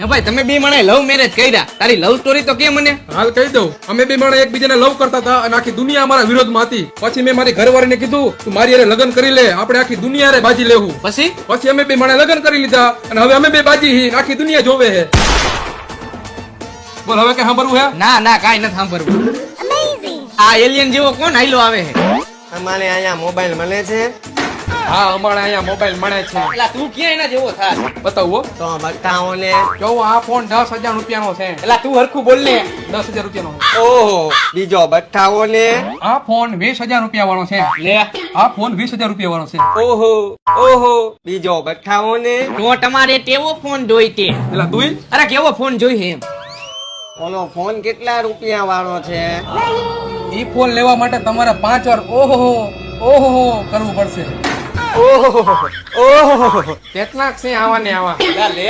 હે ભાઈ તમે બે માણે લવ મેરેજ કર્યા, તારી લવ સ્ટોરી તો કે મને. હાલ કહી દઉં, અમે બે માણસ એકબીજાને લવ કરતા હતા અને આખી દુનિયા અમારા વિરોધમાં હતી. પછી મેં મારી ઘરવાળીને કીધું તું મારી હારે લગ્ન કરી લે, આપણે આખી દુનિયા હારે બાજી લેવું. પછી અમે બે માણસે લગ્ન કરી લીધા અને હવે અમે બે બાજી હી, આખી દુનિયા જોવે હે. બોલ હવે કઈ સાંભળવું હે? ના ના કાઈ નથી સાંભળવું. આ એલિયન જેવો કોણ હાઈલો આવે છે? અમારે અહીંયા મોબાઈલ મળે છે હા, અમારે અહીંયા મોબાઈલ મળે છે. એલા તું ક્યાં એના જેવો થાર? બતાવો. તો બતાવો ને. જો આ ફોન 10,000 રૂપિયાનો છે. એલા તું હરખું બોલ ને. 10,000 રૂપિયાનો. ઓહો, બીજો બતાવો ને. આ ફોન 20,000 રૂપિયા વાળો છે. લે આ ફોન 20,000 રૂપિયા વાળો છે. ઓહો ઓહો, બીજો બતાવો ને. તો તમારે તેવો ફોન જોઈ તે. એટલે તું અરે કેવો ફોન જોઈ એમ? ઓલો ફોન કેટલા રૂપિયા વાળો છે? ઈ ફોન લેવા માટે તમારે 5 વાર ઓહો ઓહો કરવું પડશે. ઓહો ઓહો, કેટલાક છે આવા ને આવા. એલા લે